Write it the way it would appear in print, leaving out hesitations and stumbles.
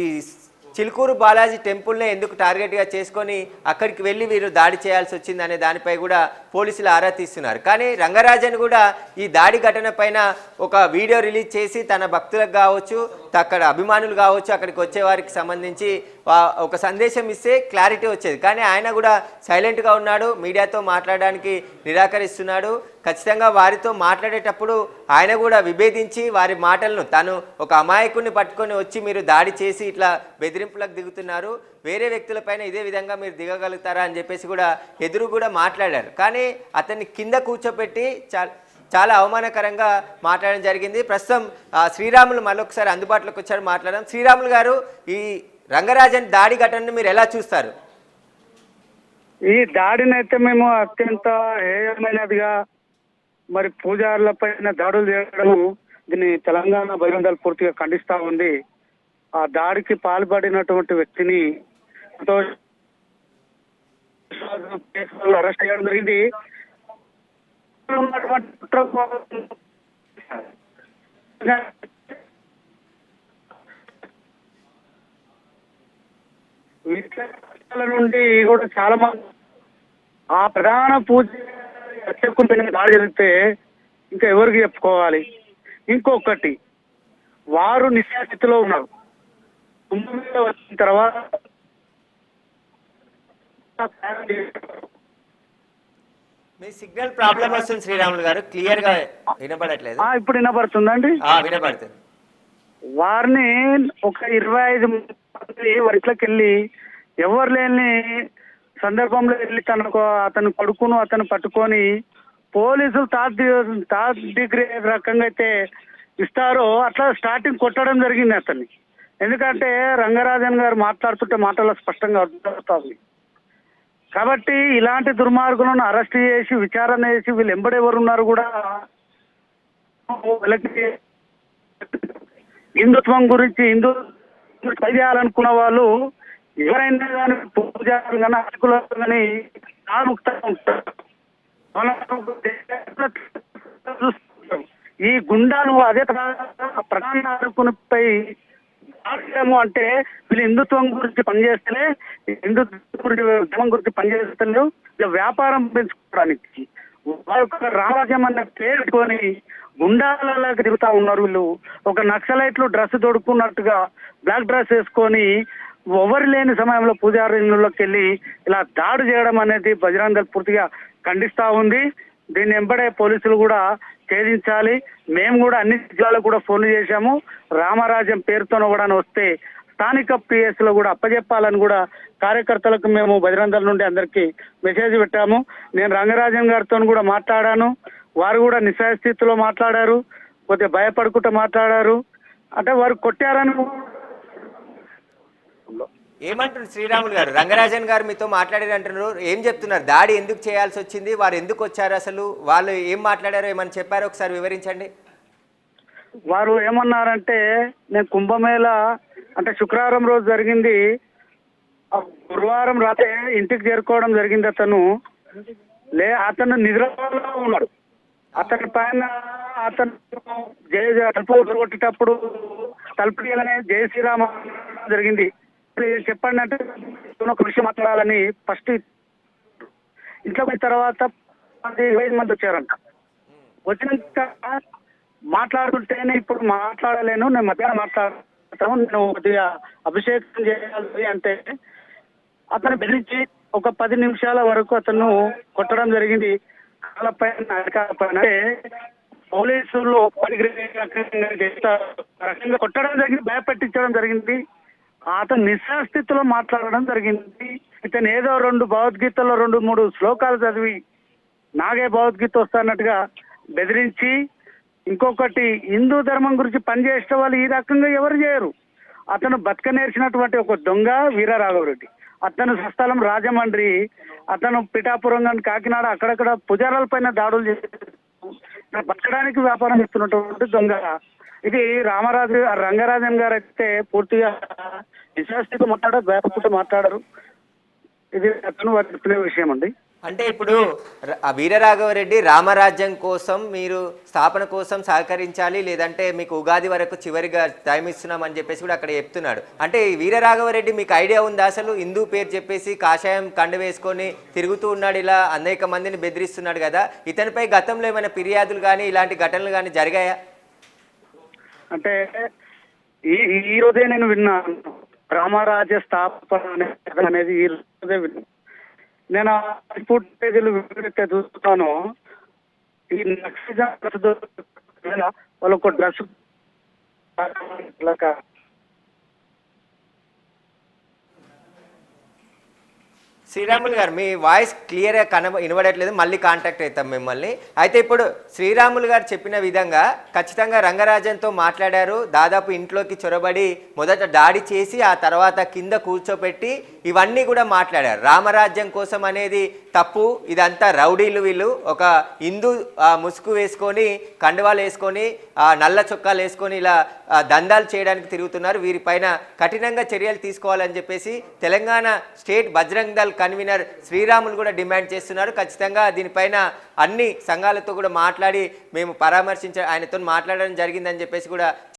ఈ చిలుకూరు బాలాజీ టెంపుల్నే ఎందుకు టార్గెట్గా చేసుకొని అక్కడికి వెళ్ళి వీరు దాడి చేయాల్సి వచ్చిందనే దానిపై కూడా పోలీసులు ఆరా తీస్తున్నారు. కానీ రంగరాజన్ కూడా ఈ దాడి ఘటన పైన ఒక వీడియో రిలీజ్ చేసి తన భక్తులకు కావచ్చు, అక్కడ అభిమానులు కావచ్చు, అక్కడికి వచ్చే వారికి సంబంధించి ఒక సందేశం ఇస్తే క్లారిటీ వచ్చేది. కానీ ఆయన కూడా సైలెంట్గా ఉన్నాడు, మీడియాతో మాట్లాడడానికి నిరాకరిస్తున్నాడు. ఖచ్చితంగా వారితో మాట్లాడేటప్పుడు ఆయన కూడా విభేదించి వారి మాటలను తాను ఒక అమాయకుడిని పట్టుకొని వచ్చి మీరు దాడి చేసి ఇట్లా బెదిరింపులకు దిగుతున్నారు, వేరే వ్యక్తులపైన ఇదే విధంగా మీరు దిగగలుగుతారా అని చెప్పేసి కూడా ఎదురు కూడా మాట్లాడారు. కానీ అతన్ని కింద కూర్చోపెట్టి చాలా అవమానకరంగా మాట్లాడడం జరిగింది. ప్రస్తుతం శ్రీరాములు మరొకసారి అందుబాటులోకి వచ్చారు, మాట్లాడడం. శ్రీరాములు గారు, ఈ రంగరాజన్ దాడి ఘటనను మీరు ఎలా చూస్తారు? ఈ దాడిని అయితే మేము అత్యంత హేయమైనదిగా, మరి పూజారుల పైన దాడులు చేయడం, దీన్ని తెలంగాణ బహిరంగ పూర్తిగా ఖండిస్తా ఉంది. ఆ దాడికి పాల్పడినటువంటి వ్యక్తిని అరెస్ట్ చేయడం జరిగింది. నుండి కూడా చాలా మంది ఆ ప్రధాన పూజ చెప్పుకుని దాడి జరిగితే ఇంకా ఎవరికి చెప్పుకోవాలి? ఇంకొకటి, వారు నిశ్చాస్థితిలో ఉన్నారు. కుంభమేళ వచ్చిన తర్వాత మీ సిగ్నల్ ప్రాబ్లం వస్తుంది శ్రీరాములు గారు, క్లియర్ గా వినపడట్లేదు. ఇప్పుడు వినపడుతుందండి? వినపడుతుంది. వారిని ఒక 25 మంది వరకులకి వెళ్ళి ఎవరు లేని సందర్భంలో వెళ్ళి అతను కొడుకును అతను పట్టుకొని పోలీసులు థర్డ్ డిగ్రీ రకంగా అయితే ఇస్తారో అట్లా స్టార్టింగ్ కొట్టడం జరిగింది అతన్ని. ఎందుకంటే రంగరాజన్ గారు మాట్లాడుతుంటే మాటల్లో స్పష్టంగా అర్థమవుతుంది. కాబట్టి ఇలాంటి దుర్మార్గులను అరెస్ట్ చేసి విచారణ చేసి వీళ్ళు ఎంబడెవరు ఉన్నారు కూడా హిందుత్వం గురించి ట్రై చేయాలనుకున్న వాళ్ళు ఎవరైనా కానీ పూజారులు కానీ అర్చకులు కానీ ఈ గుండాలు అదే ప్రధాన అర్చకునిపై దాడము అంటే వీళ్ళు హిందుత్వం గురించి పనిచేస్తేనే, హిందుత్వం గురించి పనిచేస్తలేవు, ఇలా వ్యాపారం పెంచుకోవడానికి వారి యొక్క రామరాజ్యం అన్న పేరు పెట్టుకొని గుండాలలాగా తిరుగుతా ఉన్నారు. వీళ్ళు ఒక నక్సలైట్లు డ్రెస్ తొడుక్కున్నట్టుగా బ్లాక్ డ్రెస్ వేసుకొని ఎవరు లేని సమయంలో పూజారులకి వెళ్ళి ఇలా దాడి చేయడం అనేది బజరంగ దళ్ పూర్తిగా ఖండిస్తా ఉంది. దీన్ని వెంబడే పోలీసులు కూడా ఛేదించాలి. మేము కూడా అన్ని జిల్లాలకు కూడా ఫోన్లు చేశాము. రామరాజ్యం పేరుతో కూడా వస్తే స్థానిక పిఎస్ లో కూడా అప్పచెప్పాలని కూడా కార్యకర్తలకు మేము బజరంగ దళ్ నుండి అందరికీ మెసేజ్ పెట్టాము. నేను రంగరాజన్ గారితో కూడా మాట్లాడాను. వారు కూడా నిస్సహాయ స్థితిలో మాట్లాడారు, కొద్దిగా భయపడుకుంటూ మాట్లాడారు. అంటే వారు కొట్టారని ఏమంటున్నారు శ్రీరాములు గారు? రంగరాజన్ గారు మీతో మాట్లాడారు అంటున్నారు, ఏం చెప్తున్నారు? దాడి ఎందుకు చేయాల్సి వచ్చింది, వారు ఎందుకు వచ్చారు, అసలు వాళ్ళు ఏం మాట్లాడారో ఏమని చెప్పారో ఒకసారి వివరించండి. వారు ఏమన్నారంటే, నేను కుంభమేళ అంటే శుక్రవారం రోజు జరిగింది, గురువారం రాత్రి ఇంటికి చేరుకోవడం జరిగింది. అతను నిద్రలో ఉన్నాడు. అతని పైన అతను తలుపు కొట్టేటప్పుడు తలుపు తీయాలనే జై శ్రీరామ జరిగింది. చెప్పండి అంటే ఒక విషయం మాట్లాడాలని ఫస్ట్ ఇంట్లో పోయిన తర్వాత 25 మంది వచ్చారంట. వచ్చినాక మాట్లాడుతుంటేనే ఇప్పుడు మాట్లాడలేను, నేను మధ్యాహ్నం మాట్లాడతాను, నేను కొద్దిగా అభిషేకం చేయాలి అంటే అతను బెదిరించి ఒక 10 నిమిషాల వరకు అతను కొట్టడం జరిగింది. కాళ్ళపైన అధికారపైన పోలీసులు రకంగా కొట్టడం జరిగింది, భయపెట్టించడం జరిగింది. అతను నిస్సాస్థితిలో మాట్లాడడం జరిగింది. ఇతను ఏదో 2 భగవద్గీతలో 2-3 శ్లోకాలు చదివి నాగే భగవద్గీత వస్తున్నట్టుగా బెదిరించి, ఇంకొకటి హిందూ ధర్మం గురించి పనిచేసే వాళ్ళు ఈ రకంగా ఎవరు చేయరు. అతను బతక నేర్చినటువంటి ఒక దొంగ వీరరాఘవరెడ్డి. అతను స్వస్థలం రాజమండ్రి, అతను పిఠాపురం కానీ కాకినాడ అక్కడక్కడ పుజారాల పైన దాడులు చేసి బతకడానికి వ్యాపారం చేస్తున్నటువంటి దొంగ. ఇది రంగరాజన్ గారు అయితే పూర్తిగా నిశాస్తితో మాట్లాడారు, వేపకుతో మాట్లాడారు. ఇది అతను వారి విషయం అండి. అంటే ఇప్పుడు వీరరాఘవరెడ్డి రామరాజ్యం కోసం మీరు స్థాపన కోసం సహకరించాలి, లేదంటే మీకు ఉగాది వరకు చివరిగా టైం ఇస్తున్నామని చెప్పేసి కూడా అక్కడ చెప్తున్నాడు. అంటే ఈ వీరరాఘవరెడ్డి మీకు ఐడియా ఉందా అసలు? హిందూ పేరు చెప్పేసి కాషాయం కండు వేసుకొని తిరుగుతూ ఉన్నాడు, ఇలా అనేక మందిని బెదిరిస్తున్నాడు కదా, ఇతనిపై గతంలో ఏమైనా ఫిర్యాదులు కానీ ఇలాంటి ఘటనలు కానీ జరిగాయా? అంటే ఈ రోజే నేను విన్నాను రామరాజ్య స్థాపన అనేది ఈ రోజే విన్నాను. నేను ఫుటేజీలు చూస్తాను. ఈ నక్సలిజం వాళ్ళు ఒక డ్రెస్ శ్రీరాములు గారు, మీ వాయిస్ క్లియర్గా వినబడట్లేదు, మళ్ళీ కాంటాక్ట్ అవుతాం మిమ్మల్ని. అయితే ఇప్పుడు శ్రీరాములు గారు చెప్పిన విధంగా ఖచ్చితంగా రంగరాజన్తో మాట్లాడారు, దాదాపు ఇంట్లోకి చొరబడి మొదట దాడి చేసి ఆ తర్వాత కింద కూర్చోపెట్టి ఇవన్నీ కూడా మాట్లాడారు. రామరాజ్యం కోసం అనేది తప్పు, ఇదంతా రౌడీలు, వీళ్ళు ఒక హిందూ ముసుగు వేసుకొని కండువాలు వేసుకొని నల్ల చొక్కాలు వేసుకొని ఇలా దందాలు చేయడానికి తిరుగుతున్నారు, వీరిపైన కఠినంగా చర్యలు తీసుకోవాలని చెప్పేసి తెలంగాణ స్టేట్ బజరంగ్ దళ్ కన్వీనర్ శ్రీరాములు కూడా డిమాండ్ చేస్తున్నారు. ఖచ్చితంగా దీనిపైన అన్ని సంఘాలతో కూడా మాట్లాడి మేము ఆయనతో మాట్లాడడం జరిగిందని చెప్పేసి కూడా